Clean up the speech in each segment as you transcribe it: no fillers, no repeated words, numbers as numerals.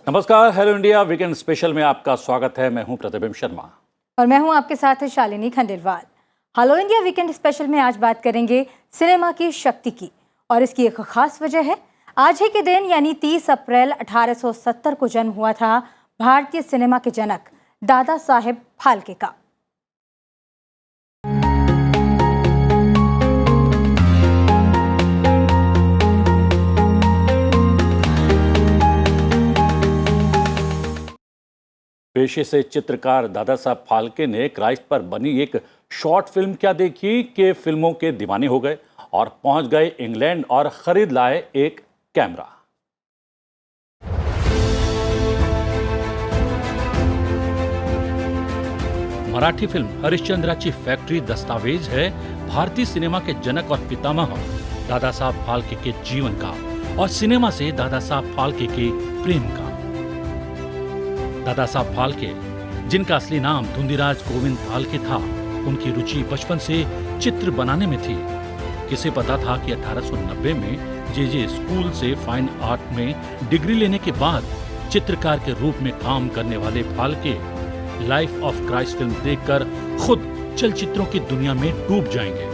नमस्कार, hello India weekend special में आपका स्वागत है। मैं हूं प्रतिबिंब शर्मा और मैं हूं आपके साथ Shalini Khandelwal. Hello India weekend special में आज बात करेंगे सिनेमा की शक्ति की, और इसकी एक खास वजह है। आज ही के दिन यानी 30 अप्रैल 1870 को जन्म हुआ था भारतीय सिनेमा के जनक दादा साहेब फाल्के का। पेशे से चित्रकार दादा साहब फाल्के ने क्राइस्ट पर बनी एक शॉर्ट फिल्म क्या देखी कि फिल्मों के दीवाने हो गए और पहुंच गए इंग्लैंड और खरीद लाए एक कैमरा। मराठी फिल्म हरिश्चंद्राची फैक्ट्री दस्तावेज है भारतीय सिनेमा के जनक और पितामह दादा साहब फाल्के के जीवन का और सिनेमा से दादा साहब फाल्के के प्रेम का। दादा साहब फाल्के, जिनका असली नाम धुंधीराज गोविंद फाल्के था, उनकी रुचि बचपन से चित्र बनाने में थी। किसे पता था कि 1890 में जे स्कूल से फाइन आर्ट में डिग्री लेने के बाद चित्रकार के रूप में काम करने वाले Phalke life of Christ film देखकर खुद चलचित्रों की दुनिया में डूब जाएंगे।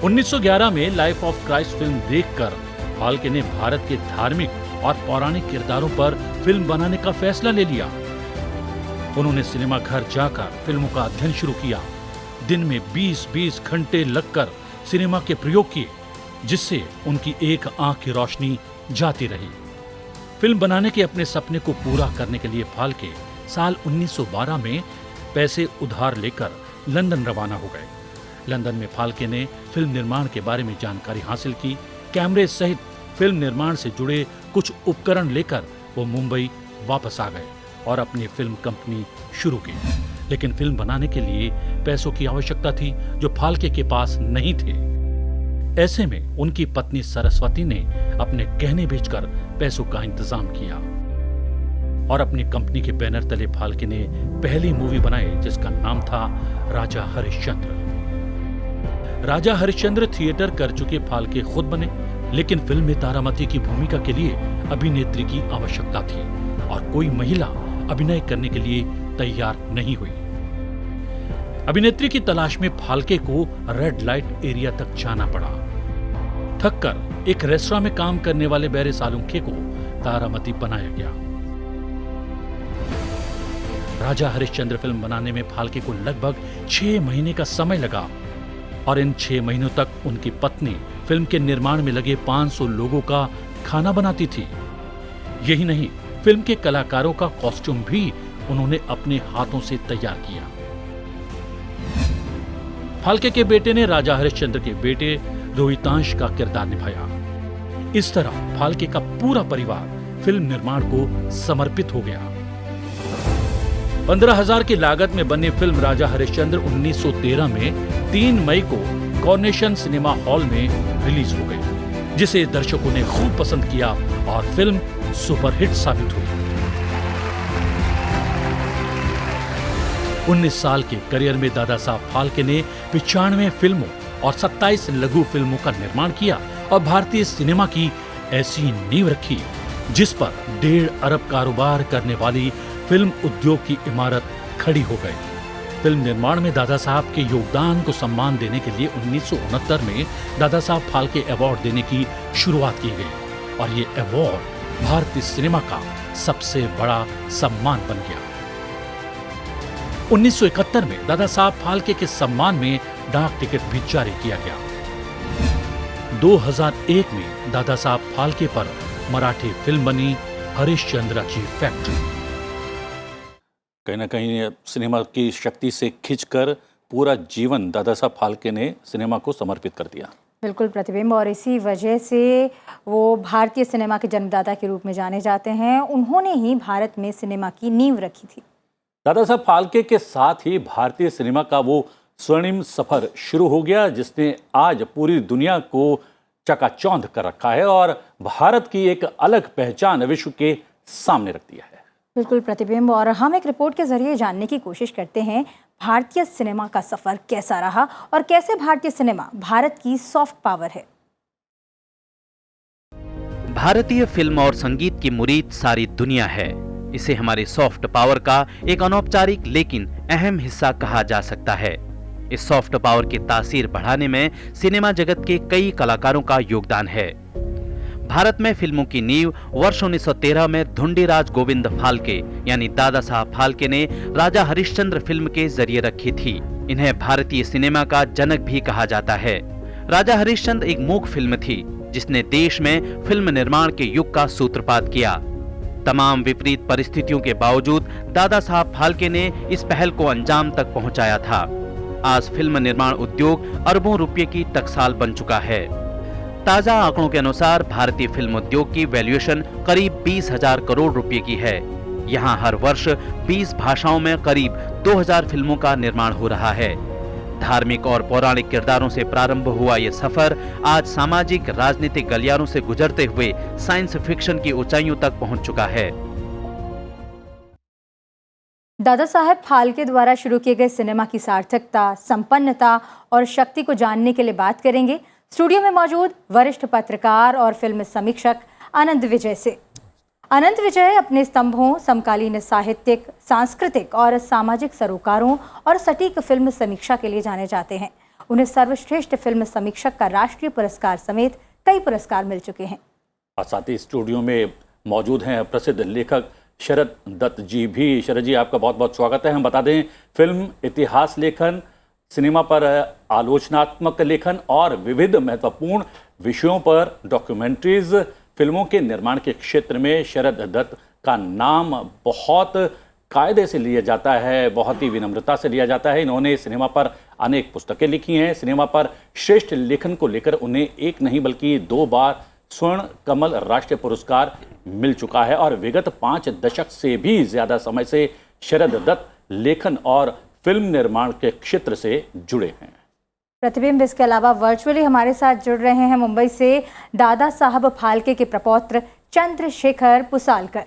1911 में लाइफ ऑफ क्राइस्ट फिल्म देखकर फाल्के ने भारत के धार्मिक और पौराणिक किरदारों पर फिल्म बनाने का फैसला ले लिया। उन्होंने सिनेमा घर जाकर फिल्मों का अध्ययन शुरू किया। दिन में 20-20 घंटे लगकर सिनेमा के प्रयोग किए, जिससे उनकी एक आंख की रोशनी जाती रही। फिल्म बनाने के अपने सपने को पूरा करने के लिए फाल्के साल 1912 में पैसे उधार लेकर लंदन रवाना हो गए। लंदन में फाल्के ने फिल्म निर्माण के बारे में जानकारी हासिल की। कैमरे सहित फिल्म निर्माण से जुड़े कुछ उपकरण लेकर वो मुंबई वापस आ गए और अपनी फिल्म कंपनी शुरू की। लेकिन फिल्म बनाने के लिए पैसों की आवश्यकता थी जो फाल्के के पास नहीं थे। ऐसे में उनकी पत्नी सरस्वती ने अपने गहने बेचकर पैसों का इंतजाम किया और अपनी कंपनी के बैनर तले फाल्के ने पहली मूवी बनाई, जिसका नाम था राजा हरिश्चंद्र। राजा हरिश्चंद्र थिएटर कर चुके फाल्के खुद बने, लेकिन फिल्म में तारामती की भूमिका के लिए अभिनेत्री की आवश्यकता थी और कोई महिला अभिनय करने के लिए तैयार नहीं हुई। अभिनेत्री की तलाश में फाल्के को रेड लाइट एरिया तक जाना पड़ा। थककर एक रेस्तरां में काम करने वाले बैरे सालुंखे को तारामती बनाया गया। राजा हरिश्चंद्र फिल्म बनाने में फाल्के को लगभग 6 महीने का समय लगा और इन 6 महीनों तक उनकी पत्नी फिल्म के निर्माण में लगे 500 लोगों का खाना बनाती थी। यही नहीं, फिल्म के कलाकारों का कॉस्ट्यूम भी उन्होंने अपने हाथों से तैयार किया। फाल्के के बेटे ने राजा हरिश्चंद्र के बेटे रोहितांश का किरदार निभाया। इस तरह फाल्के का पूरा परिवार फिल्म निर्माण को समर्पित हो गया। 15,000 की लागत में बनी फिल्म राजा हरिश्चंद्र 1913 में 3 मई को कॉर्नेशन सिनेमा हॉल में रिलीज हो गई, जिसे दर्शकों ने खूब पसंद किया और फिल्म सुपरहिट साबित हुई। 19 साल के करियर में दादा साहब फाल्के ने 95 फिल्मों और 27 लघु फिल्मों का निर्माण किया और भारतीय सिनेमा की ऐसी नींव रखी जिस पर 1.5 अरब कारोबार करने वाली फिल्म उद्योग की इमारत खड़ी हो गई। फिल्म निर्माण में दादा साहब के योगदान को सम्मान देने के लिए 1969 में दादा साहब फाल्के अवार्ड देने की शुरुआत की गई और ये अवार्ड भारतीय सिनेमा का सबसे बड़ा सम्मान बन गया। 1971 में दादा साहब फाल्के के सम्मान में डाक टिकट भी जारी किया गया। 2001 में दादा साहब फाल्के पर मराठी फिल्म बनी हरिश्चंद्राची फैक्ट्री। कहीं ना कहीं सिनेमा की शक्ति से खिंचकर पूरा जीवन दादा साहब फाल्के ने सिनेमा को समर्पित कर दिया। बिल्कुल प्रतिबिंब, और इसी वजह से वो भारतीय सिनेमा के जन्मदाता के रूप में जाने जाते हैं। उन्होंने ही भारत में सिनेमा की नींव रखी थी। दादा साहब फाल्के के साथ ही भारतीय सिनेमा का वो स्वर्णिम सफर शुरू हो गया जिसने आज पूरी दुनिया को चकाचौंध कर रखा है और भारत की एक अलग पहचान विश्व के सामने रख दिया है। बिल्कुल प्रतिबिंब, और हम एक रिपोर्ट के जरिए जानने की कोशिश करते हैं भारतीय सिनेमा का सफर कैसा रहा और कैसे भारतीय सिनेमा भारत की सॉफ्ट पावर है। भारतीय फिल्म और संगीत की मुरीद सारी दुनिया है। इसे हमारे सॉफ्ट पावर का एक अनौपचारिक लेकिन अहम हिस्सा कहा जा सकता है। इस सॉफ्ट पावर की तासीर बढ़ाने में सिनेमा जगत के कई कलाकारों का योगदान है। भारत में फिल्मों की नींव वर्ष 1913 में धुंडीराज गोविंद फाल्के यानी दादा साहब फाल्के ने राजा हरिश्चंद्र फिल्म के जरिए रखी थी। इन्हें भारतीय सिनेमा का जनक भी कहा जाता है। राजा हरिश्चंद्र एक मूक फिल्म थी जिसने देश में फिल्म निर्माण के युग का सूत्रपात किया। तमाम विपरीत परिस्थितियों के बावजूद दादा साहब फाल्के ने इस पहल को अंजाम तक पहुंचाया था। आज फिल्म निर्माण उद्योग अरबों रुपये की टकसाल बन चुका है। ताजा आंकड़ों के अनुसार भारतीय फिल्म उद्योग की वैल्यूएशन करीब 20,000 करोड़ रुपए की है। यहाँ हर वर्ष 20 भाषाओं में करीब 2000 फिल्मों का निर्माण हो रहा है। धार्मिक और पौराणिक किरदारों से प्रारंभ हुआ ये सफर आज सामाजिक राजनीतिक गलियारों से गुजरते हुए साइंस फिक्शन की ऊंचाइयों तक पहुंच चुका है। दादा साहब फाल्के द्वारा शुरू किए गए सिनेमा की सार्थकता, संपन्नता और शक्ति को जानने के लिए बात करेंगे स्टूडियो में मौजूद वरिष्ठ पत्रकार और फिल्म समीक्षक अनंत विजय से। अनंत विजय अपने स्तंभों, समकालीन साहित्यिक, सांस्कृतिक और सामाजिक सरोकारों और सटीक फिल्म समीक्षा के लिए जाने जाते हैं। उन्हें सर्वश्रेष्ठ फिल्म समीक्षक का राष्ट्रीय पुरस्कार समेत कई पुरस्कार मिल चुके हैं। साथ ही स्टूडियो में मौजूद हैं प्रसिद्ध लेखक शरद दत्त जी भी। शरद जी, आपका बहुत बहुत स्वागत है। हम बता दें, फिल्म इतिहास लेखन, सिनेमा पर आलोचनात्मक लेखन और विविध महत्वपूर्ण विषयों पर डॉक्यूमेंट्रीज, फिल्मों के निर्माण के क्षेत्र में शरद दत्त का नाम बहुत कायदे से लिया जाता है, बहुत ही विनम्रता से लिया जाता है। इन्होंने सिनेमा पर अनेक पुस्तकें लिखी हैं। सिनेमा पर श्रेष्ठ लेखन को लेकर उन्हें एक नहीं बल्कि 2 बार स्वर्ण कमल राष्ट्रीय पुरस्कार मिल चुका है और विगत 5 दशक से भी ज्यादा समय से शरद दत्त लेखन और फिल्म निर्माण के क्षेत्र से जुड़े हैं। प्रतिबिंब इसके अलावा वर्चुअली हमारे साथ जुड़ रहे हैं मुंबई से दादा साहब फाल्के के प्रपौत्र चंद्रशेखर पुसालकर।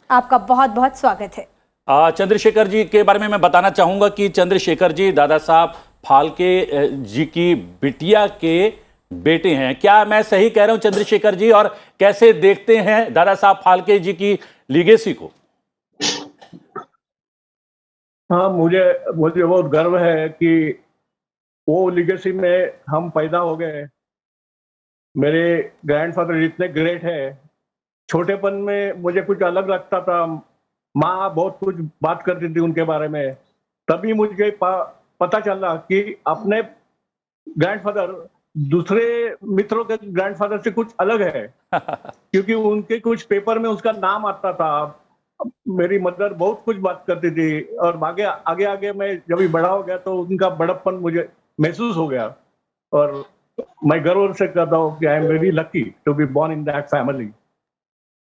आपका बहुत बहुत स्वागत है। चंद्रशेखर जी के बारे में मैं बताना चाहूंगा कि चंद्रशेखर जी दादा साहब फाल्के जी की बिटिया के बेटे हैं। क्या मैं सही कह रहा हूं चंद्रशेखर जी? और कैसे देखते हैं दादा साहब फाल्के जी की लीगेसी को? हाँ, मुझे बहुत गर्व है कि वो लीगेसी में हम पैदा हो गए। मेरे ग्रैंडफादर इतने ग्रेट है। छोटेपन में मुझे कुछ अलग लगता था। माँ बहुत कुछ बात करती थी उनके बारे में। तभी मुझे पता चला कि अपने ग्रैंडफादर दूसरे मित्रों के ग्रैंडफादर से कुछ अलग है क्योंकि उनके कुछ पेपर में उसका नाम आता था। मेरी मदर बहुत कुछ बात करती थी और आगे मैं जब भी बड़ा हो गया तो उनका बड़प्पन मुझे महसूस हो गया और मैं गर्व से कहता हूँ कि I am very lucky to be born in that family.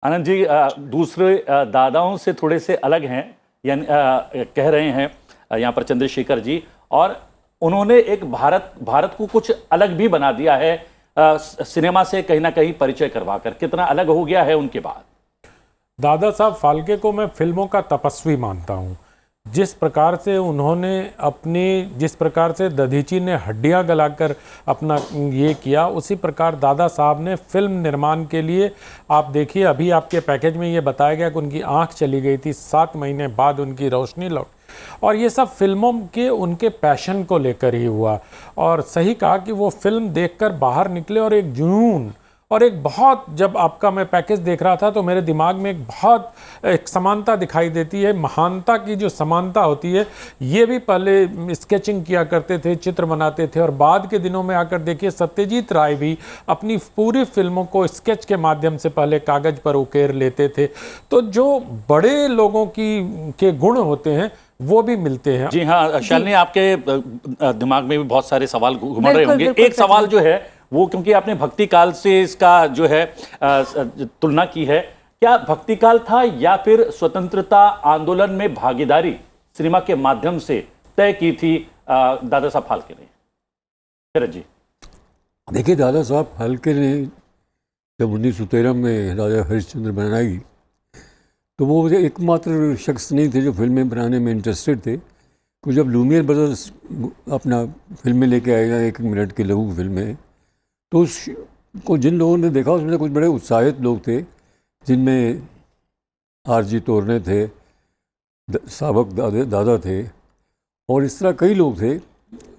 Anand ji, दूसरे दादाओं से थोड़े से अलग हैं, यानी कह रहे हैं यहाँ पर चंद्रशेखर जी, और उन्होंने एक भारत को कुछ अलग भी बना दिया है सिनेमा से कहीं ना कहीं परिचय करवाकर। कितना अलग हो गया है उनके बाद? दादा साहब फाल्के को मैं फिल्मों का तपस्वी मानता हूँ। जिस प्रकार से उन्होंने जिस प्रकार से दधीची ने हड्डियाँ गलाकर अपना ये किया, उसी प्रकार दादा साहब ने फिल्म निर्माण के लिए, आप देखिए अभी आपके पैकेज में ये बताया गया कि उनकी आंख चली गई थी, 7 महीने बाद उनकी रोशनी लौट, और ये सब फिल्मों के उनके पैशन को लेकर ही हुआ। और सही कहा कि वो फिल्म देखकर बाहर निकले और एक जुनून और एक बहुत, जब आपका मैं पैकेज देख रहा था तो मेरे दिमाग में एक समानता दिखाई देती है। महानता की जो समानता होती है, ये भी पहले स्केचिंग किया करते थे, चित्र बनाते थे, और बाद के दिनों में आकर देखिए सत्यजीत राय भी अपनी पूरी फिल्मों को स्केच के माध्यम से पहले कागज पर उकेर लेते थे। तो जो बड़े लोगों के गुण होते हैं वो भी मिलते हैं। जी हाँ शालिनी, आपके दिमाग में भी बहुत सारे सवाल घूम रहे होंगे। एक सवाल जो है वो, क्योंकि आपने भक्ति काल से इसका जो है तुलना की है, क्या भक्ति काल था या फिर स्वतंत्रता आंदोलन में भागीदारी सिनेमा के माध्यम से तय की थी दादा साहब फाल्के ने? शरद जी, देखिए, दादा साहब फाल्के ने जब 1913 में राजा हरिश्चंद्र बनाई तो वो एकमात्र शख्स नहीं थे जो फिल्में बनाने में इंटरेस्टेड थे। तो जब लूमियर ब्रदर्स अपना फिल्में लेके आएगा 1 मिनट की लघु फिल्में, तो उसको जिन लोगों ने देखा उसमें से कुछ बड़े उत्साहित लोग थे, जिनमें आरजी तोरने थे, साबक दादा थे, और इस तरह कई लोग थे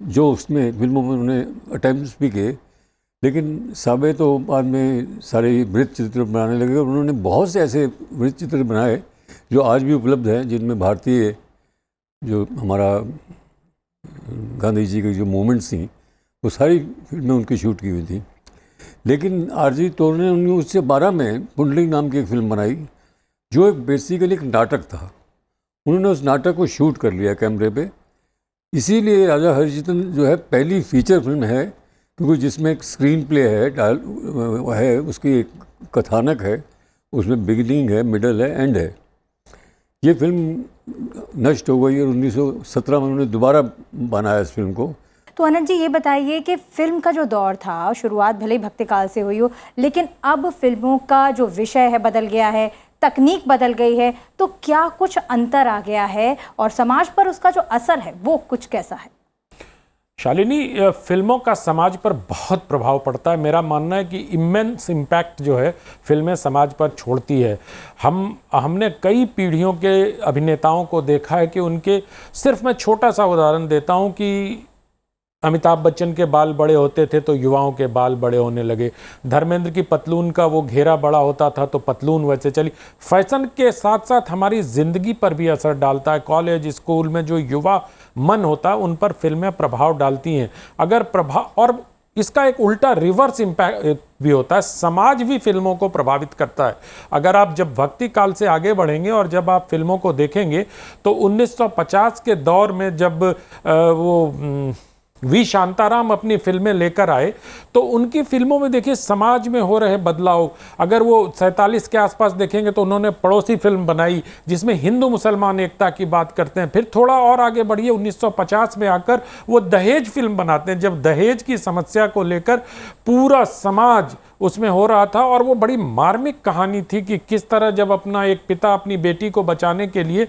जो उसमें फिल्मों में उन्होंने अटैम्प्ट्स भी किए। लेकिन साबे तो बाद में सारे वृत्त चित्र बनाने लगे, और उन्होंने बहुत से ऐसे वृत्त चित्र बनाए जो आज भी उपलब्ध हैं, जिनमें भारतीय जो हमारा गांधी जी की जो मूवमेंट्स थी वो सारी फिल्में उनकी शूट की हुई थी। लेकिन आरजी तोरने ने 1912 में पुंडलिक नाम की एक फिल्म बनाई जो एक बेसिकली एक नाटक था। उन्होंने उस नाटक को शूट कर लिया कैमरे पे। इसीलिए राजा हरिश्चंद्र जो है पहली फीचर फिल्म है, क्योंकि जिसमें एक स्क्रीन प्ले है, उसकी एक कथानक है, उसमें बिगिनिंग है, मिडल है, एंड है। ये फिल्म नष्ट हो गई और 1917 में उन्होंने दोबारा बनाया इस फिल्म को। तो अनंत जी ये बताइए कि फिल्म का जो दौर था, शुरुआत भले ही भक्ति काल से हुई हो, लेकिन अब फिल्मों का जो विषय है बदल गया है, तकनीक बदल गई है, तो क्या कुछ अंतर आ गया है और समाज पर उसका जो असर है वो कुछ कैसा है? शालिनी, फिल्मों का समाज पर बहुत प्रभाव पड़ता है। मेरा मानना है कि इमेंस इम्पैक्ट जो है फिल्में समाज पर छोड़ती है। हमने कई पीढ़ियों के अभिनेताओं को देखा है कि उनके, सिर्फ मैं छोटा सा उदाहरण देता हूं कि अमिताभ बच्चन के बाल बड़े होते थे तो युवाओं के बाल बड़े होने लगे। धर्मेंद्र की पतलून का वो घेरा बड़ा होता था तो पतलून वैसे चली। फैशन के साथ साथ हमारी ज़िंदगी पर भी असर डालता है। कॉलेज स्कूल में जो युवा मन होता है उन पर फिल्में प्रभाव डालती हैं। अगर प्रभाव, और इसका एक उल्टा रिवर्स इम्पैक्ट भी होता है, समाज भी फिल्मों को प्रभावित करता है। अगर आप जब भक्ति काल से आगे बढ़ेंगे और जब आप फिल्मों को देखेंगे तो 1950 के दौर में जब वो वी शांताराम अपनी फिल्में लेकर आए तो उनकी फिल्मों में देखिए समाज में हो रहे बदलाव। अगर वो 47 के आसपास देखेंगे तो उन्होंने पड़ोसी फिल्म बनाई जिसमें हिंदू मुसलमान एकता की बात करते हैं। फिर थोड़ा और आगे बढ़िए 1950 में आकर वो दहेज फिल्म बनाते हैं, जब दहेज की समस्या को लेकर पूरा समाज उसमें हो रहा था। और वो बड़ी मार्मिक कहानी थी कि किस तरह जब अपना एक पिता अपनी बेटी को बचाने के लिए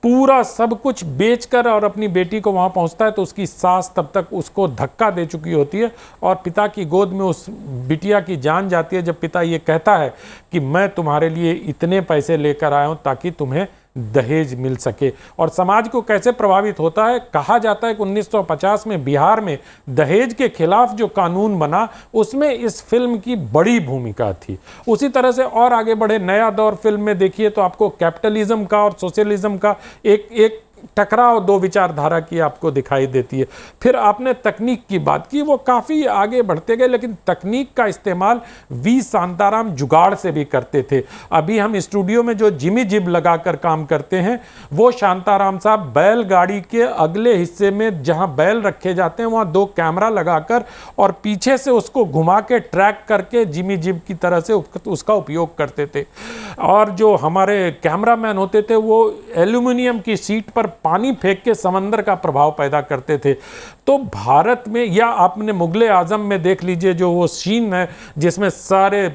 पूरा सब कुछ बेचकर और अपनी बेटी को वहाँ पहुँचता है तो उसकी सास तब तक उसको धक्का दे चुकी होती है और पिता की गोद में उस बिटिया की जान जाती है जब पिता ये कहता है कि मैं तुम्हारे लिए इतने पैसे लेकर आया हूँ ताकि तुम्हें दहेज मिल सके। और समाज को कैसे प्रभावित होता है, कहा जाता है कि 1950 में बिहार में दहेज के खिलाफ जो कानून बना उसमें इस फिल्म की बड़ी भूमिका थी। उसी तरह से और आगे बढ़े नया दौर फिल्म में देखिए तो आपको कैपिटलिज्म का और सोशलिज्म का एक टकराव दो विचारधारा की आपको दिखाई देती है। फिर आपने तकनीक की बात की, वो काफ़ी आगे बढ़ते गए, लेकिन तकनीक का इस्तेमाल वी शांताराम जुगाड़ से भी करते थे। अभी हम स्टूडियो में जो जिमी जिब लगाकर काम करते हैं वो शांताराम साहब बैलगाड़ी के अगले हिस्से में जहां बैल रखे जाते हैं वहां 2 कैमरा लगाकर और पीछे से उसको घुमा के ट्रैक करके जिमी जिब की तरह से उसका उपयोग करते थे। और जो हमारे कैमरामैन होते थे वो एल्यूमिनियम की सीट पर पानी फेंक के समंदर का प्रभाव पैदा करते थे। तो भारत में, या आपने मुगले आजम में देख लीजिए जो वो सीन है जिसमें सारे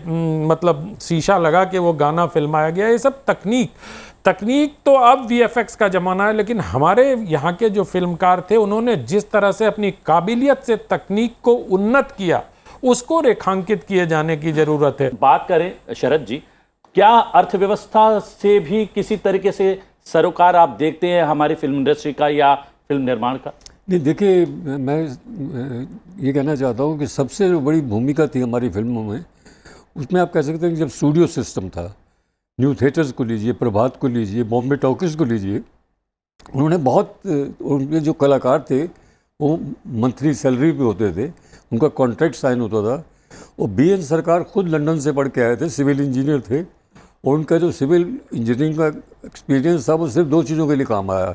मतलब शीशा लगा के वो गाना फिल्माया गया, ये सब तकनीक तो अब वीएफएक्स का ज़माना है, लेकिन हमारे यहाँ के जो फिल्मकार थे उन्होंने जिस तरह से अपनी काबिलियत से तकनीक को उन्नत किया उसको रेखांकित किए जाने की ज़रूरत है। बात करें शरद जी, क्या अर्थव्यवस्था से भी किसी तरीके से सरोकार आप देखते हैं हमारी फिल्म इंडस्ट्री का या फिल्म निर्माण का? नहीं, देखिए, मैं ये कहना चाहता हूँ कि सबसे जो बड़ी भूमिका थी हमारी फिल्मों में, उसमें आप कह सकते हैं कि जब स्टूडियो सिस्टम था, न्यू थिएटर्स को लीजिए, प्रभात को लीजिए, बॉम्बे टॉकीज को लीजिए, उन्होंने बहुत, उनके जो कलाकार थे वो मंथली सैलरी पे होते थे, उनका कॉन्ट्रैक्ट साइन होता था। और BN सरकार खुद लंदन से पढ़ के आए थे, सिविल इंजीनियर थे, और उनका जो सिविल इंजीनियरिंग का एक्सपीरियंस था वो सिर्फ 2 चीज़ों के लिए काम आया।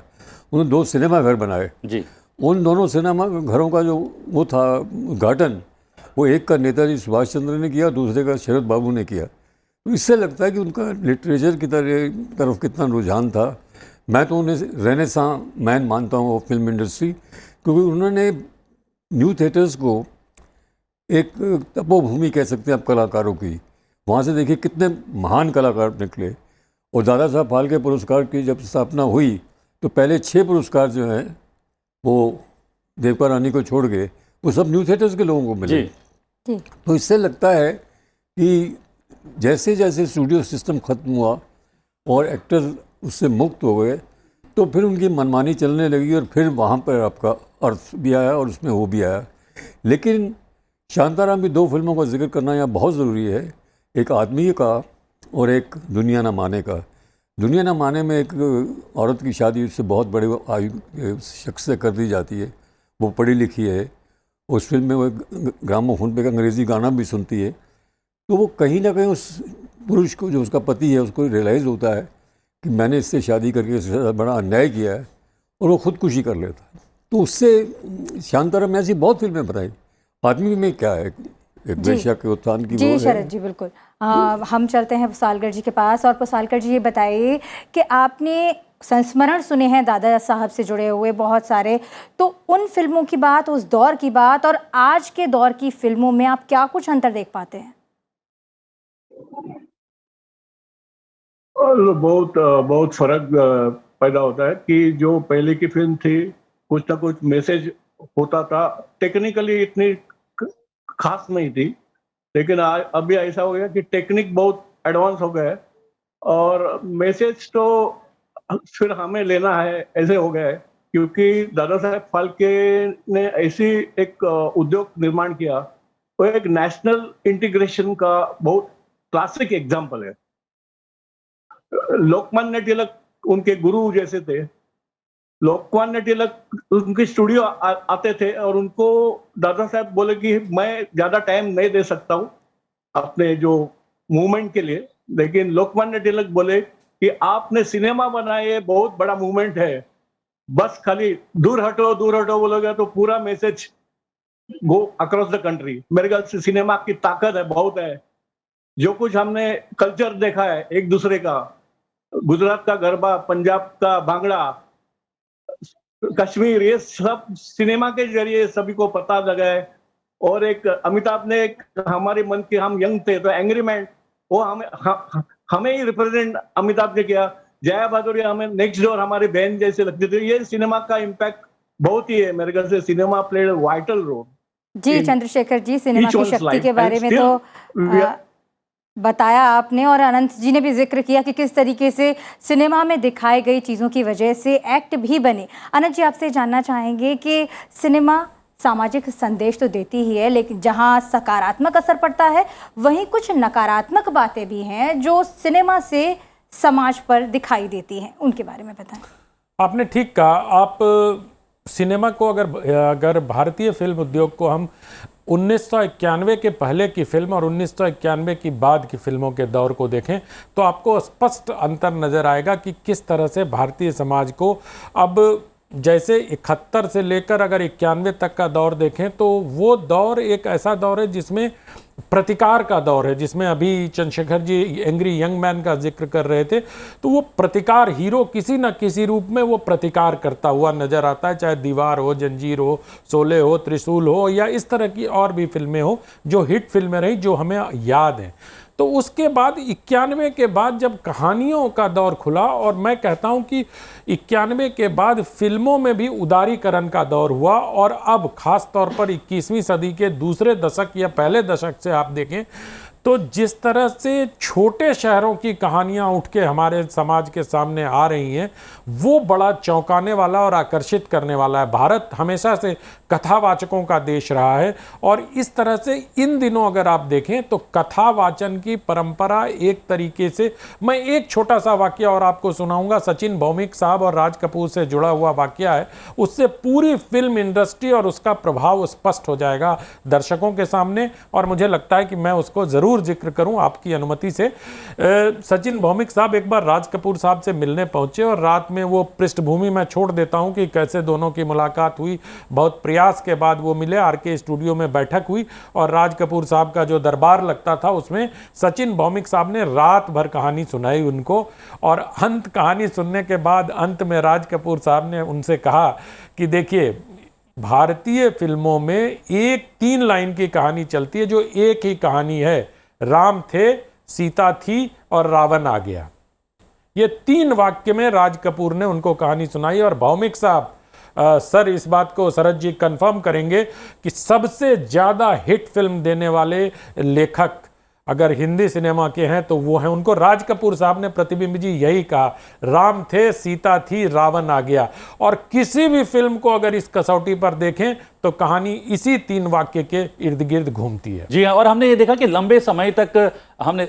उन्होंने 2 सिनेमा घर बनाए जी। उन दोनों सिनेमा घरों का जो वो था उद्घाटन, वो एक का नेताजी सुभाष चंद्र ने किया, दूसरे का शरद बाबू ने किया। तो इससे लगता है कि उनका लिटरेचर की तरफ कितना रुझान था। मैं तो उन्हें रेनेसां मैन मानता हूँ फिल्म इंडस्ट्री, क्योंकि उन्होंने न्यू थिएटर्स को एक तपोभूमि कह सकते हैं आप कलाकारों की। वहाँ से देखिए कितने महान कलाकार निकले। और दादा साहब फाल्के पुरस्कार की जब स्थापना हुई तो पहले 6 पुरस्कार जो हैं वो देवका रानी को छोड़ के वो सब न्यू थिएटर्स के लोगों को मिले। तो इससे लगता है कि जैसे जैसे स्टूडियो सिस्टम ख़त्म हुआ और एक्टर्स उससे मुक्त हो गए, तो फिर उनकी मनमानी चलने लगी और फिर वहाँ पर आपका अर्थ भी आया और उसमें वो भी आया। लेकिन शांताराम की 2 फिल्मों का जिक्र करना यहाँ बहुत ज़रूरी है, एक आदमी का और एक दुनिया न माने का। दुनिया न माने में एक औरत की शादी उससे बहुत बड़े आयु शख्स से कर दी जाती है, वो पढ़ी लिखी है, उस फिल्म में वो ग्रामोफोन पे एक अंग्रेज़ी गाना भी सुनती है, तो वो कहीं ना कहीं उस पुरुष को, जो उसका पति है, उसको रियलाइज़ होता है कि मैंने इससे शादी करके इससे बड़ा अन्याय किया है, और वो खुदकुशी कर लेता है। तो उससे शांताराम में ऐसी बहुत फिल्में बनाई। आदमी में क्या है, एक वेश्या के उत्थान की जी वो है। शरद जी, बिल्कुल। हम चलते हैं पुसालकर जी के पास। और पुसालकर जी, ये बताइए कि आपने संस्मरण सुने हैं दादा साहब से जुड़े हुए बहुत सारे, तो उन फिल्मों की बात, उस दौर की बात और आज के दौर की फिल्मों में आप क्या कुछ अंतर देख पाते हैं? और बहुत फर्क पैदा होता है कि जो पहले की फिल्म थी, कुछ ना कुछ मैसेज होता था, टेक्निकली इतनी खास नहीं थी, लेकिन अभी ऐसा हो गया कि टेक्निक बहुत एडवांस हो गया है और मैसेज तो फिर हमें लेना है, ऐसे हो गया है। क्योंकि दादा साहेब फाल्के ने ऐसी एक उद्योग निर्माण किया, वो एक नेशनल इंटीग्रेशन का बहुत क्लासिक एग्जाम्पल है। लोकमान्य तिलक उनके गुरु जैसे थे। लोकमान्य तिलक उनके स्टूडियो आते थे और उनको दादा साहब बोले कि मैं ज्यादा टाइम नहीं दे सकता हूँ अपने जो मूवमेंट के लिए, लेकिन लोकमान्य तिलक बोले कि आपने सिनेमा बनाए, बहुत बड़ा मूवमेंट है, बस खाली दूर हटो बोलोगे तो पूरा message go across the country. मेरे ख्याल से सिनेमा की ताकत है, बहुत है। जो कुछ हमने कल्चर देखा है एक दूसरे का, गुजरात का गरबा, पंजाब का भांगड़ा, कश्मीर, ये सब सिनेमा के जरिए सभी को पता लगा है। और एक अमिताभ ने एक हमारे मन के, हम यंग थे तो एंग्री मैन, वो हमें ही रिप्रेजेंट अमिताभ ने किया। जया भादुरी हमें नेक्स्ट डोर हमारी बहन जैसे लगती थी। ये सिनेमा का इम्पैक्ट बहुत ही है मेरे ख्याल से। Cinema played vital role. जी चंद्रशेखर जी, सिनेमा की शक्ति के बारे में तो बताया आपने, और अनंत जी ने भी जिक्र किया कि किस तरीके से सिनेमा में दिखाई गई चीज़ों की वजह से एक्ट भी बने। अनंत जी, आपसे जानना चाहेंगे कि सिनेमा सामाजिक संदेश तो देती ही है, लेकिन जहां सकारात्मक असर पड़ता है वहीं कुछ नकारात्मक बातें भी हैं जो सिनेमा से समाज पर दिखाई देती हैं, उनके बारे में बताएं। आपने ठीक कहा। आप सिनेमा को अगर भारतीय फिल्म उद्योग को हम 1991 के पहले की फिल्म और 1991 की बाद की फिल्मों के दौर को देखें तो आपको स्पष्ट अंतर नज़र आएगा कि किस तरह से भारतीय समाज को अब, जैसे 71 से लेकर अगर 91 तक का दौर देखें तो वो दौर एक ऐसा दौर है जिसमें प्रतिकार का दौर है, जिसमें अभी Chandrashekhar ji angry young man का जिक्र कर रहे थे, तो वो प्रतिकार हीरो किसी न किसी रूप में वो प्रतिकार करता हुआ नजर आता है, चाहे दीवार हो, जंजीर हो, शोले हो, त्रिशूल हो, या इस तरह की और भी फिल्में हो जो हिट फिल्में रही, जो हमें याद हैं। तो उसके बाद 91 के बाद जब कहानियों का दौर खुला, और मैं कहता हूं कि 91 के बाद फिल्मों में भी उदारीकरण का दौर हुआ, और अब खास तौर पर 21वीं सदी के दूसरे दशक या पहले दशक से आप देखें तो जिस तरह से छोटे शहरों की कहानियां उठ के हमारे समाज के सामने आ रही हैं, वो बड़ा चौंकाने वाला और आकर्षित करने वाला है। भारत हमेशा से कथावाचकों का देश रहा है, और इस तरह से इन दिनों अगर आप देखें तो कथावाचन की परंपरा एक तरीके से, मैं एक छोटा सा वाकया और आपको सुनाऊंगा, सचिन भौमिक साहब और राज कपूर से जुड़ा हुआ वाकया है, उससे पूरी फिल्म इंडस्ट्री और उसका प्रभाव स्पष्ट हो जाएगा दर्शकों के सामने, और मुझे लगता है कि मैं उसको जरूर जिक्र करूं आपकी अनुमति से। सचिन भौमिक साहब एक बार राज कपूर साहब से मिलने पहुंचे, और रात में वो पृष्ठभूमि में छोड़ देता हूं कि कैसे दोनों की मुलाकात हुई। बहुत प्रयास के बाद वो मिले, आरके स्टूडियो में बैठक हुई, और राज कपूर साहब का जो दरबार लगता था उसमें सचिन भौमिक साहब ने रात भर कहानी सुनाई उनको, और अंत कहानी सुनने के बाद अंत में राज कपूर साहब ने उनसे कहा कि देखिए, भारतीय फिल्मों में एक 3 लाइन की कहानी चलती है जो एक ही कहानी है, राम थे, सीता थी और रावण आ गया। ये 3 वाक्य में राज कपूर ने उनको कहानी सुनाई। और भौमिक साहब, सर इस बात को शरद जी कंफर्म करेंगे कि सबसे ज्यादा हिट फिल्म देने वाले लेखक अगर हिंदी सिनेमा के हैं तो वो हैं, उनको राज कपूर साहब ने प्रतिबिंब जी यही कहा, राम थे सीता थी रावण आ गया। और किसी भी फिल्म को अगर इस कसौटी पर देखें तो कहानी इसी 3 वाक्य के इर्द गिर्द घूमती है। जी हाँ, और हमने ये देखा कि लंबे समय तक हमने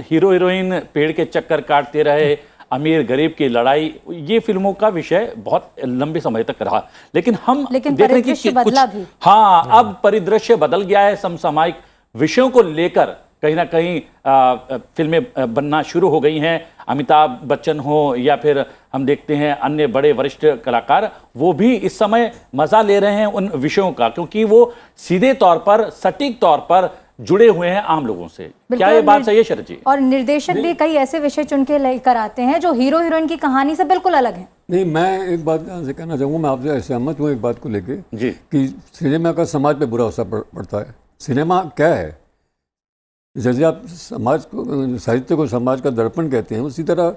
हीरो हीरोइन पेड़ के चक्कर काटते रहे, अमीर गरीब की लड़ाई, ये फिल्मों का विषय बहुत लंबे समय तक रहा। लेकिन हम देख रहे हैं कि बदला भी। हाँ, अब परिदृश्य बदल गया है। समसामयिक विषयों को लेकर कहीं ना कहीं फिल्में बनना शुरू हो गई हैं। अमिताभ बच्चन हो या फिर हम देखते हैं अन्य बड़े वरिष्ठ कलाकार, वो भी इस समय मजा ले रहे हैं उन विषयों का, क्योंकि वो सीधे तौर पर, सटीक तौर पर जुड़े हुए हैं आम लोगों से। क्या ये बात सही है शरद जी? और निर्देशक भी कई ऐसे विषय चुन के लेकर आते हैं जो हीरो हीरोइन की कहानी से बिल्कुल अलग है। नहीं, मैं एक बात यहाँ से कहना चाहूँगा, मैं आपसे सहमत हूँ एक बात को लेके जी, कि सिनेमा का समाज पे बुरा असर पड़ता है। सिनेमा क्या है, जैसे आप समाज को, साहित्य को समाज का दर्पण कहते हैं, उसी तरह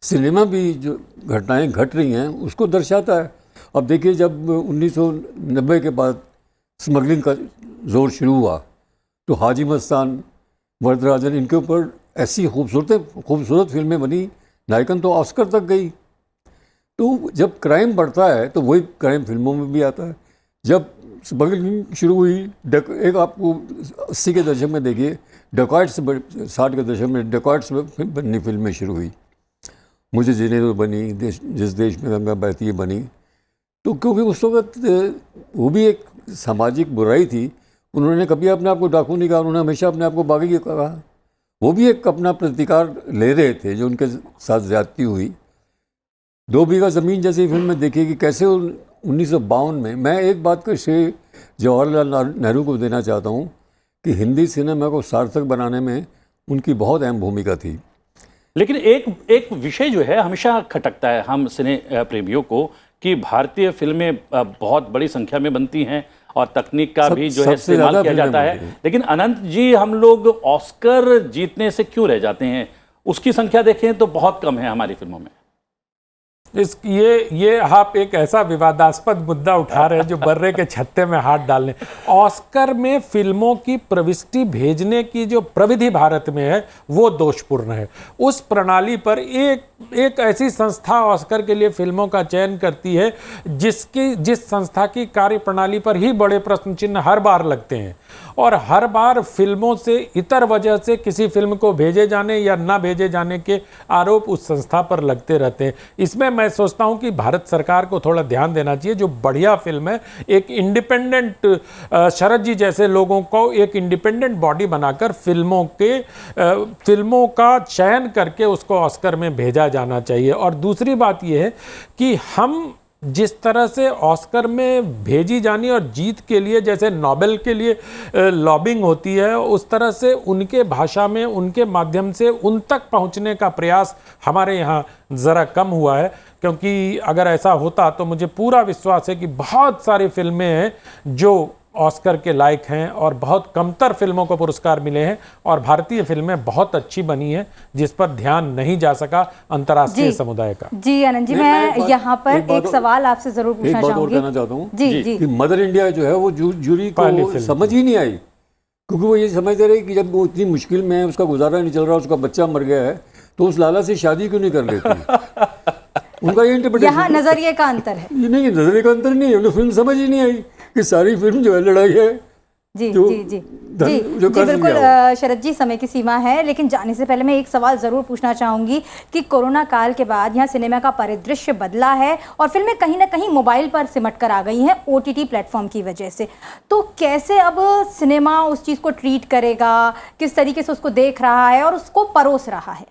सिनेमा भी जो घटनाएं घट रही हैं उसको दर्शाता है। अब देखिए, जब 1990 के बाद स्मगलिंग का जोर शुरू हुआ तो हाजी मस्तान, वरदराजन, इनके ऊपर ऐसी खूबसूरत फिल्में बनी, नायकन तो ऑस्कर तक गई। तो जब क्राइम बढ़ता है तो वही क्राइम फिल्मों में भी आता है। जब स्मगलिंग शुरू हुई, एक आपको 80 के दशक में देखिए, डकॉइट्स, 60 के दशक में डकॉइट्स बननी फिल्में शुरू हुई, मुझे जीने दो बनी, जिस देश में गंगा बहती है बनी। तो क्योंकि उस वक्त वो भी एक सामाजिक बुराई थी, उन्होंने कभी अपने आप को डाकू नहीं कहा, उन्होंने हमेशा अपने आप को बागी कहा। वो भी एक अपना प्रतिकार ले रहे थे जो उनके साथ ज्यादती हुई। 2 बीघा ज़मीन जैसी फिल्म में देखिए कि कैसे 1952 में, मैं एक बात का श्रेय जवाहरलाल नेहरू को देना चाहता हूँ कि हिंदी सिनेमा को सार्थक बनाने में उनकी बहुत अहम भूमिका थी। लेकिन एक विषय जो है हमेशा खटकता है हम सिने प्रेमियों को, कि भारतीय फिल्में बहुत बड़ी संख्या में बनती हैं और तकनीक का भी जो है इस्तेमाल किया जाता है, लेकिन अनंत जी, हम लोग ऑस्कर जीतने से क्यों रह जाते हैं? उसकी संख्या देखें तो बहुत कम है हमारी फिल्मों में। ये आप एक ऐसा विवादास्पद मुद्दा उठा रहे हैं जो बर्रे के छत्ते में हाथ डालने। ऑस्कर में फिल्मों की प्रविष्टि भेजने की जो प्रविधि भारत में है वो दोषपूर्ण है। उस प्रणाली पर एक ऐसी संस्था ऑस्कर के लिए फिल्मों का चयन करती है जिस संस्था की कार्य प्रणाली पर ही बड़े प्रश्न चिन्ह हर बार लगते हैं, और हर बार फिल्मों से इतर वजह से किसी फिल्म को भेजे जाने या ना भेजे जाने के आरोप उस संस्था पर लगते रहते हैं। इसमें मैं सोचता हूं कि भारत सरकार को थोड़ा ध्यान देना चाहिए। जो बढ़िया फिल्म है, एक इंडिपेंडेंट, शरद जी जैसे लोगों को एक इंडिपेंडेंट बॉडी बनाकर फिल्मों का चयन करके उसको ऑस्कर में भेजा जाना चाहिए। और दूसरी बात यह है कि हम जिस तरह से ऑस्कर में भेजी जानी और जीत के लिए जैसे नोबेल के लिए लॉबिंग होती है, उस तरह से उनके भाषा में, उनके माध्यम से उन तक पहुंचने का प्रयास हमारे यहाँ ज़रा कम हुआ है। क्योंकि अगर ऐसा होता तो मुझे पूरा विश्वास है कि बहुत सारी फिल्में हैं जो ऑस्कर के लायक हैं और बहुत कमतर फिल्मों को पुरस्कार मिले हैं, और भारतीय फिल्में बहुत अच्छी बनी हैं जिस पर ध्यान नहीं जा सका अंतर्राष्ट्रीय समुदाय का। जी आनंद जी, मैं यहाँ पर एक सवाल आपसे जरूर पूछना चाहूंगी। कहना चाहता हूँ जी कि मदर इंडिया जो है वो जूरी को समझ ही नहीं आई, क्योंकि वो ये समझते रहे कि जब वो इतनी मुश्किल में है, उसका गुजारा नहीं चल रहा, उसका बच्चा मर गया है, तो उस लाला से शादी क्यों नहीं कर लेती? उनका ये इंटरप्रिटेशन, यहाँ नजरिए का अंतर है। नहीं, नजरिए का अंतर नहीं है, उन्हें फिल्म समझ ही नहीं आई कि सारी फिल्म जो है लड़ाई है। जी जी जी जी जी बिल्कुल शरद जी, समय की सीमा है, लेकिन जाने से पहले मैं एक सवाल ज़रूर पूछना चाहूँगी कि कोरोना काल के बाद यहाँ सिनेमा का परिदृश्य बदला है और फिल्में कहीं ना कहीं मोबाइल पर सिमट कर आ गई हैं OTT प्लेटफॉर्म की वजह से। तो कैसे अब सिनेमा उस चीज़ को ट्रीट करेगा, किस तरीके से उसको देख रहा है और उसको परोस रहा है?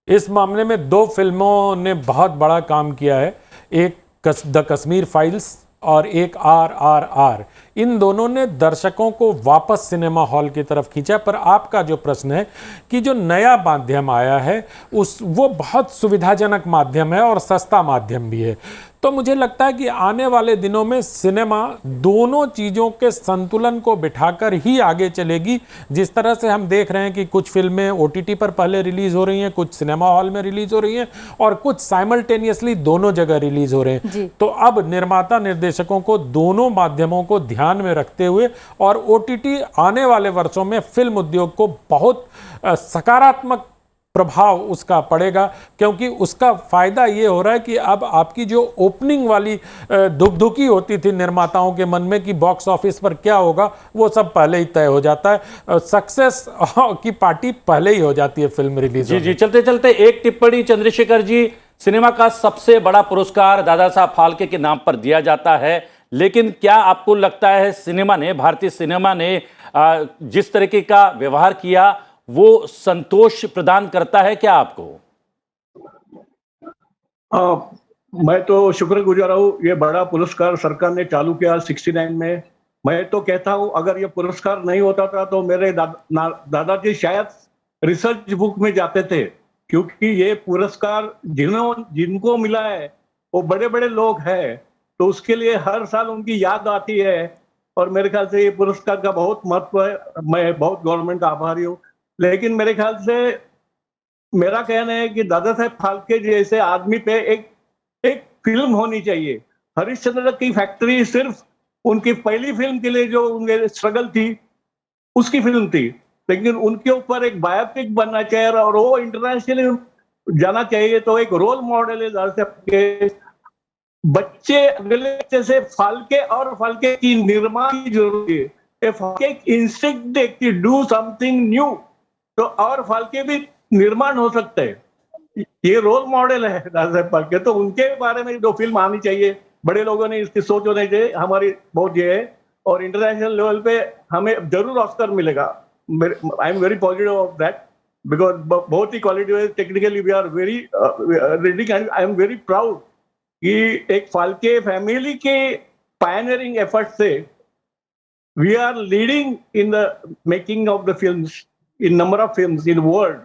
इस मामले में 2 फिल्मों ने बहुत बड़ा काम किया है, एक द कश्मीर फाइल्स और एक RRR। इन दोनों ने दर्शकों को वापस सिनेमा हॉल की तरफ खींचा। पर आपका जो प्रश्न है कि जो नया माध्यम आया है वो बहुत सुविधाजनक माध्यम है और सस्ता माध्यम भी है। तो मुझे लगता है कि आने वाले दिनों में सिनेमा दोनों चीज़ों के संतुलन को बिठाकर ही आगे चलेगी। जिस तरह से हम देख रहे हैं कि कुछ फिल्में OTT पर पहले रिलीज हो रही हैं, कुछ सिनेमा हॉल में रिलीज हो रही हैं और कुछ साइमल्टेनियसली दोनों जगह रिलीज हो रहे हैं। तो अब निर्माता निर्देशकों को दोनों माध्यमों को ध्यान में रखते हुए और OTT आने वाले वर्षों में फिल्म उद्योग को बहुत सकारात्मक प्रभाव उसका पड़ेगा, क्योंकि उसका फायदा ये हो रहा है कि अब आपकी जो ओपनिंग वाली धुकधुकी होती थी निर्माताओं के मन में कि बॉक्स ऑफिस पर क्या होगा, वो सब पहले ही तय हो जाता है। सक्सेस की पार्टी पहले ही हो जाती है फिल्म रिलीज। जी, चलते चलते एक टिप्पणी चंद्रशेखर जी, सिनेमा का सबसे बड़ा पुरस्कार दादा साहब फाल्के के नाम पर दिया जाता है, लेकिन क्या आपको लगता है सिनेमा ने, भारतीय सिनेमा ने जिस तरीके का व्यवहार किया वो संतोष प्रदान करता है क्या आपको? मैं तो शुक्रगुजार हूँ। ये बड़ा पुरस्कार सरकार ने चालू किया 69 में। मैं तो कहता हूँ अगर ये पुरस्कार नहीं होता था तो मेरे दादाजी शायद रिसर्च बुक में जाते थे, क्योंकि ये पुरस्कार जिनको मिला है वो बड़े बड़े लोग हैं, तो उसके लिए हर साल उनकी याद आती है। और मेरे ख्याल से ये पुरस्कार का बहुत महत्व है। मैं बहुत गवर्नमेंट का आभारी हूँ। लेकिन मेरे ख्याल से मेरा कहना है कि दादा साहब फाल्के जैसे आदमी पे एक फिल्म होनी चाहिए। हरिश्चंद्र की फैक्ट्री सिर्फ उनकी पहली फिल्म के लिए जो उनके स्ट्रगल थी उसकी फिल्म थी, लेकिन उनके ऊपर एक बायोपिक बनना चाहिए और वो इंटरनेशनली जाना चाहिए। तो एक रोल मॉडल है दादा साहब के। बच्चे अगले बच्चे से फाल्के की निर्माण की जरूरत है। फाल्के एक इंस्टिंक्ट देखती, डू समथिंग न्यू, तो और फाल्के भी निर्माण हो सकते हैं। ये रोल मॉडल है दादा साहब फाल्के, तो उनके बारे में जो फिल्म आनी चाहिए, बड़े लोगों ने इसकी सोच होनी चाहिए। हमारी बहुत ये है और इंटरनेशनल लेवल पे हमें जरूर ऑस्कर मिलेगा। I am very positive of that, because बहुत ही quality, technically we are very reading. I am very proud कि एक फाल्के फैमिली के पायनियरिंग एफर्ट से we are leading in the making of the films, in number of films in world.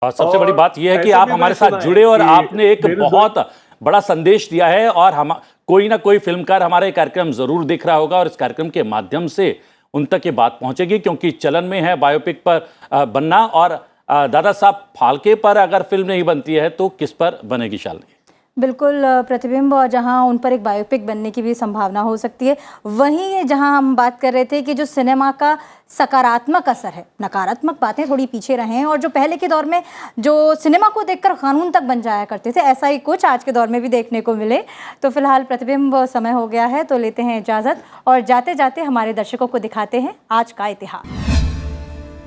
और सबसे बड़ी बात यह है कि आप हमारे साथ जुड़े और आपने एक बहुत बड़ा संदेश दिया है और हम कोई ना कोई फिल्मकार हमारे कार्यक्रम जरूर देख रहा होगा और इस कार्यक्रम के माध्यम से उन तक ये बात पहुंचेगी, क्योंकि चलन में है बायोपिक पर बनना। और दादा साहब फाल्के पर अगर फिल्म नहीं बनती है तो किस पर बनेगी शालिनी? बिल्कुल प्रतिबिंब, और जहां उन पर एक बायोपिक बनने की भी संभावना हो सकती है। वहीं जहां हम बात कर रहे थे कि जो सिनेमा का सकारात्मक असर है, नकारात्मक बातें थोड़ी पीछे रहें और जो पहले के दौर में जो सिनेमा को देखकर कानून तक बन जाया करते थे, ऐसा ही कुछ आज के दौर में भी देखने को मिले। तो फिलहाल प्रतिबिंब समय हो गया है, तो लेते हैं इजाज़त और जाते जाते हमारे दर्शकों को दिखाते हैं आज का इतिहास।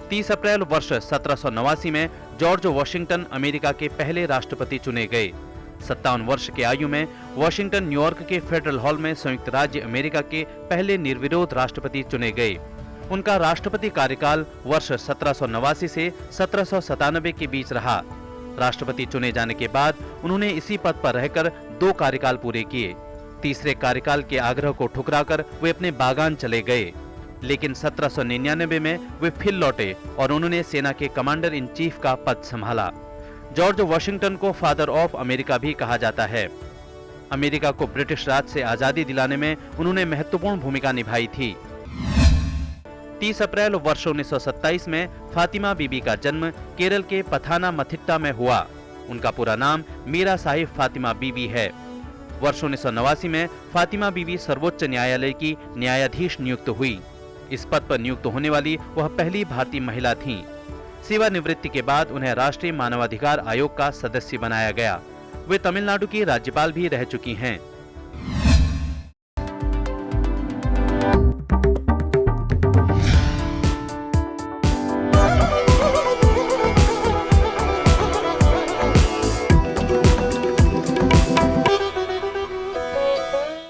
30 अप्रैल वर्ष 1789 में जॉर्ज वॉशिंगटन अमेरिका के पहले राष्ट्रपति चुने गए। 57 वर्ष की आयु में वॉशिंगटन न्यूयॉर्क के फेडरल हॉल में संयुक्त राज्य अमेरिका के पहले निर्विरोध राष्ट्रपति चुने गए। उनका राष्ट्रपति कार्यकाल वर्ष 1789 से 1797 के बीच रहा। राष्ट्रपति चुने जाने के बाद उन्होंने इसी पद पर रहकर 2 कार्यकाल पूरे किए। तीसरे कार्यकाल के आग्रह को ठुकराकर वे अपने बागान चले गए, लेकिन 1799 में वे फिर लौटे और उन्होंने सेना के कमांडर इन चीफ का पद संभाला। जॉर्ज वॉशिंगटन को फादर ऑफ अमेरिका भी कहा जाता है। अमेरिका को ब्रिटिश राज से आजादी दिलाने में उन्होंने महत्वपूर्ण भूमिका निभाई थी। 30 अप्रैल वर्ष 1927 में फातिमा बीबी का जन्म केरल के पथानामथिट्टा में हुआ। उनका पूरा नाम मीरा साहिब फातिमा बीबी है। वर्ष 1989 में फातिमा बीबी सर्वोच्च न्यायालय की न्यायाधीश नियुक्त हुई। इस पद पर नियुक्त होने वाली वह पहली भारतीय महिला थीं। सेवानिवृत्ति के बाद उन्हें राष्ट्रीय मानवाधिकार आयोग का सदस्य बनाया गया। वे तमिलनाडु की राज्यपाल भी रह चुकी हैं।